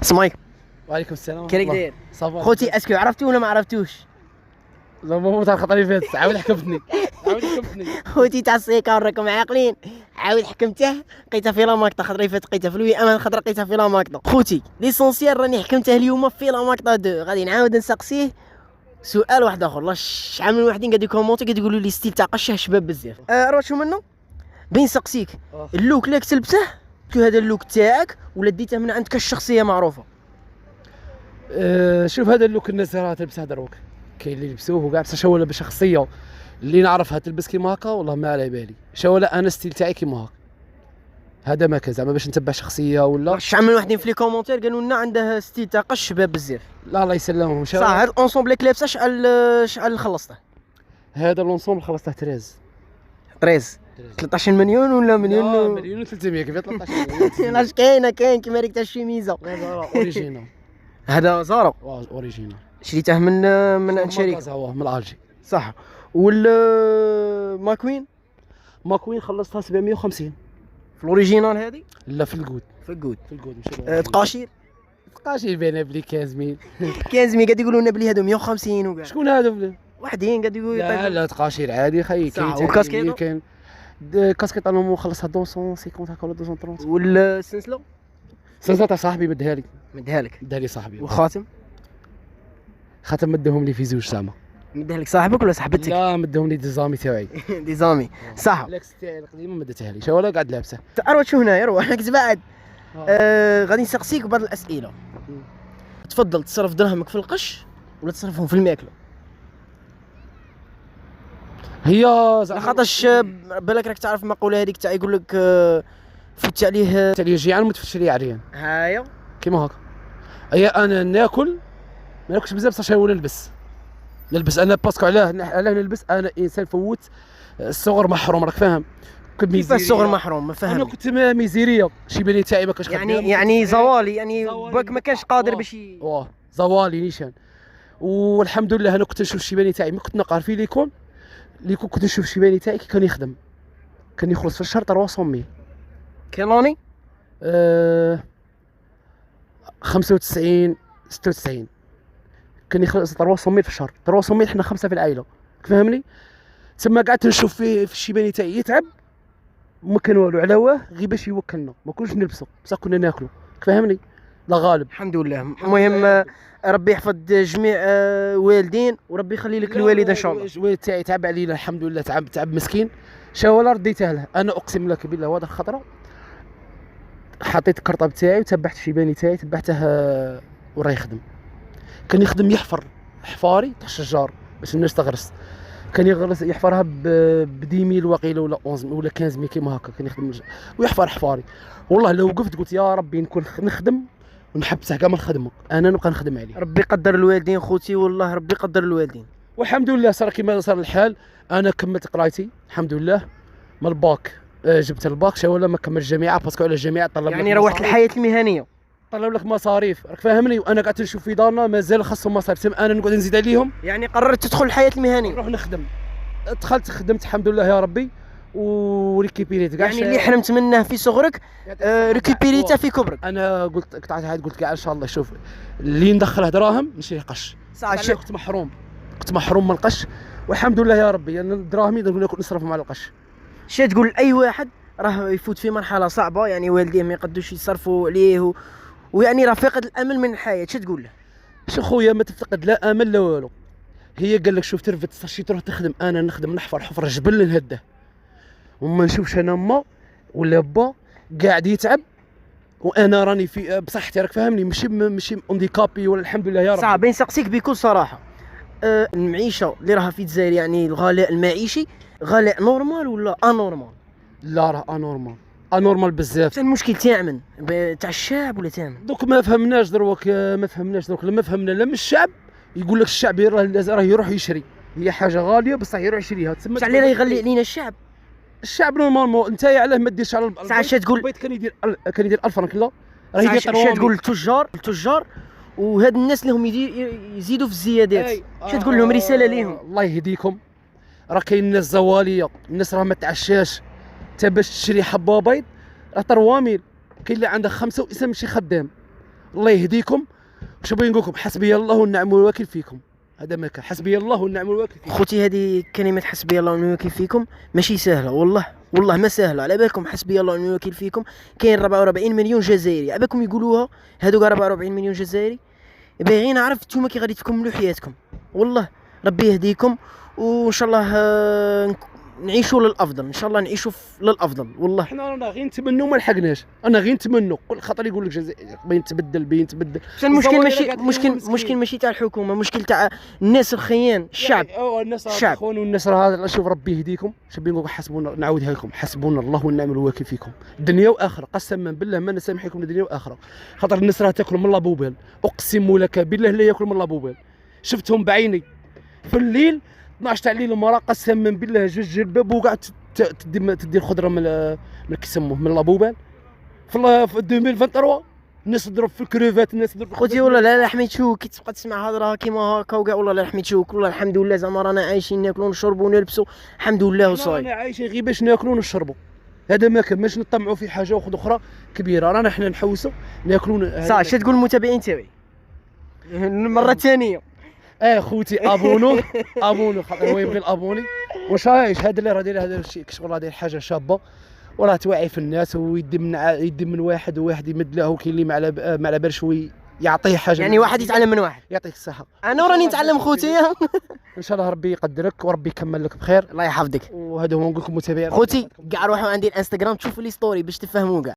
السلام عليكم. وعليكم السلام. كيفك داير؟ صافا خوتي اسكو عرفتي ولا ما عرفتوش؟ زعما تاع الخطره اللي فاتت عاود حكمتني. خوتي تاع السيكار راكم عاقلين، عاود حكمته لقيتها في لاماكطا، خطره اللي فاتت لقيتها في لوي امان، خطره لقيتها في لاماكطا. خوتي ليسونسيال راني حكمته اليوم في لاماكطا 2، غادي نعاود نسقسيه سؤال واحد اخر. لا شحال من وحدين قاعد يكومونتي قاعد يقولوا لي ستيل تاع قشه شباب بزاف. روح شو منه بين سقسيك اللوك اللي تلبسه شو هذا اللوك تاعك ولا ديته من عندك الشخصيه معروفه؟ شوف هذا اللوك الناس راه تلبسه دروك، كاين اللي يلبسوه وكاع، بصح شو ولا بشخصيه اللي نعرفها تلبس كيما هكا والله ما على بالي. شو ولا انا ستيل تاعي كيما هكا، هذا ما كان زعما باش نتبع شخصيه ولا شحال من وحدين في لي كومونتير قالوا لنا عنده ستيل تاع قش شباب بزاف. لا الله يسلمهم. صح هذا الانسومبل اللي لابسه شحال خلصته؟ هذا لونسومبل خلصته 13 13 مليون ولا مليون؟ مليون و300 كيف 13 مليون. لاش كاين كيما ريك تاع الشيميزه. اوريجينال. هذا زارو اوريجينال شريته من عند شركه هو من الجي. صح. ولا ماكوين خلصتها 750 في الاوريجينال هذه؟ لا في الجود ماشي تقاشير باينه بلي 15 15 قاعد يقولوا لنا بلي هادو 150 وكاع. شكون هادو؟ وحدين قاعد يقولوا لا تقاشير عادي خيي. كاين وكاسكيطو كاين كاسكيط انا مخلصها 250 هكا ولا 230. والسلسله تاع صاحبي مدها لي مدها لي صاحبي. والخاتم مدهم لي في زوج زعما. مدها لك صاحبك ولا صاحبتك؟ لا مدهم لي ديزامي تاعي. ديزامي صح. الاكس تاعي القديمه مدتها لي. شو ولا قاعد لابسه. اروح شو هنايا روح نكذب بعد. غادي نسقسيك بعض الاسئله. تفضل تصرف دراهمك في القش ولا تصرفهم في الماكله؟ هي لخاطرش بالك راك تعرف المقوله هذيك تاع يقول لك فوت عليه جيعان ما تفتش عليه عريان. هايا كيما هكا. هي انا ناكل ما ناكلش بزاف بصح ولا نلبس انا باسكو علاه نلبس. انا انسان فوت الصغر محروم راك فاهم. كنت كيف الصغر محروم ما فاهم. انا كنت ميزيريه شيباني تاعي ما كانش يعني زوالي يعني باك ما كانش قادر باش زوالي نيشان. والحمد لله انا كنت نشوف الشيباني تاعي ما كنت نقار في ليكون كنت نشوف الشيباني تاعي كي كان يخدم كان يخلص في الشهر 300 كيلوني 95 96 كان يخلص 300 في الشهر. 300 حنا 5 في العائله فهمني. تما قعدت نشوف في الشيباني تاعي يتعب ما كان والو على واه غير باش يوكلنا ما كناش نلبسوا بصح كنا ناكلوا فهمني. لا غالب الحمد لله. المهم ربي يحفظ جميع والدين وربي يخلي لك الوالد ان شاء الله. الوالد تاعي تعب علينا الحمد لله. تعب مسكين. شاولا رديته له. انا اقسم لك بالله وهذا الخطره حطيت الكرطه بتاعي وتبعت الشيباني تاعي تبعته وراه يخدم. كان يخدم يحفر حفاري تاع الشجار باش الناس تغرس. كان يحفرها ب 10000 وقيله ولا 11000 ولا 15000 كيما هكا. كان يخدم ويحفر حفاري. والله لو وقفت قلت يا ربي نكون نخدم ونحبسه كاع ما نخدمه انا نبقى نخدم عليه. ربي يقدر الوالدين خوتي والله ربي يقدر الوالدين. والحمد لله صار كيما صار الحال. انا كملت قرايتي الحمد لله من الباك. جبت الباك شا ولا ما كملت الجامعه باسكو على الجامعه طلب يعني روحت الحياه المهنيه طلب لك مصاريف راك فاهمني. وانا قعدت نشوف في دارنا مازال خاصهم مصاريف. انا نقعد نزيد عليهم. يعني قررت تدخل الحياه المهنيه نروح نخدم. دخلت خدمت الحمد لله يا ربي وريكيبيريت كاع يعني اللي حلمت منه في صغرك ريكيبيريته في كبرك. انا قلت قطعت هاد قلت كاع ان شاء الله شوف اللي ندخله دراهم نشري قش. صح كنت محروم من القش والحمد لله يا ربي. يعني دراهمي نصرفهم على القش. شي تقول لاي واحد راه يفوت في مرحله صعبه يعني والديه ما يقدوش يصرفوا عليه ويعني راه فاقد الامل من الحياه شي تقول له؟ شو خويا ما تفقد لا امل لا والو. هي قال لك شوف ترفد تسترشي تروح تخدم. انا نخدم نحفر حفره جبل نهده وما نشوفش انا ما ولا با قاعد يتعب وانا راني في بصحتي راك فاهمني. ماشي اونديكابي ولا الحمد لله يا رب. صعب نسقسيك بكل صراحه. المعيشه اللي راها في الجزائر يعني الغلاء المعيشي غلاء نورمال ولا انورمال؟ لا راه انورمال بزاف. شنو المشكل تاع تاع الشعب ولا تاع دوك ما فهمناش دروك لما فهمنا لا من الشعب يقول لك الشعب راه يروح يشري. هي حاجه غاليه بصح يروح يشريها. تسمى شحال اللي يغلي علينا الشعب نورمالمون. انت علاه ما ديرش على ساعه تقول البيض كان يدير 1000 فرنك لا راه يدير تقول التجار وهاد الناس اللي هم يزيدوا في الزيادات تقول لهم رساله ليهم؟ الله يهديكم. راه كاين الناس زواليه. الناس راه ما تعشاش. انت باش تشري حبه بيض راه 3000. كاين اللي عنده 5 واسم ماشي خدام الله يهديكم. واش بغي نقول لكم؟ حسبي الله ونعم الوكيل فيكم. هذا ما كان. حسبي الله ونعم الوكيل فيكم. خوتي هذه كلمه حسبي الله ونعم الوكيل فيكم ماشي سهله، والله ما سهله. على بالكم حسبي الله ونعم الوكيل فيكم كاين 44 مليون جزائري، على بالكم يقولوها هذوك 44 مليون جزائري. باغيين نعرف نتوما كي غادي تكملوا حياتكم. والله ربي يهديكم، وان شاء الله نعيشوا للافضل، ان شاء الله نعيشوا للافضل. والله حنا رانا غير نتمنوا ما لحقناش، انا غير نتمنوا. كل خطر يقول لك الجزائر بين تبدل المشكل ماشي مشكل تاع الحكومه، مشكل تاع الناس الخيان، الشعب. الناس الشعب. اخوان والناس هذا. شوف ربي يهديكم. شبي نقول حسبونا، نعاودها لكم، حسبونا الله ونعم الوكيل فيكم دنيا واخره. قسما بالله ما نسامحكم دنيا واخره. خاطر الناس راه تاكل من لابوبال، اقسم لك بالله لا ياكل من لابوبال. شفتهم بعيني في الليل 12 تاع الليل، المراه قسما بالله جوج جلباب وقاعد تدي الخضره من كيسموه من لابوبال في 2023. الناس تضرب في الكريفات، الناس تضرب خوتي. والله لا حميت شوك كي تبقى تسمع هضره كيما هكا وكاع. والله لا حميت شوك. والله الحمد لله زعما رانا عايشين، ناكلوا ونشربوا ونلبسوا الحمد لله وصاي. رانا عايشين غير باش ناكلوا ونشربوا. هذا ما كان باش نطمعوا في حاجه اخرى كبيره. رانا حنا نحوسوا ناكلوا. صح. اش تقول المتابعين تاعي المره الثانيه؟ خوتي ابونو خاطر هو يبغي الابوني. واش رايش هذا اللي راه داير هذا الشيء والله داير حاجه شابه، وراه توعي في الناس ويدي من واحد وواحد يمد له. وكاين اللي ما على بالش يعطيه حاجه، يعني واحد يتعلم من واحد. يعطيك الصحه. انا راني نتعلم خوتي. ان شاء الله ربي يقدرك وربي يكمل لك بخير. الله يحفظك. وهذا هو نقول لكم متابعين خوتي كاع روحوا عندي الانستغرام تشوفوا لي ستوري باش تفهموا كاع.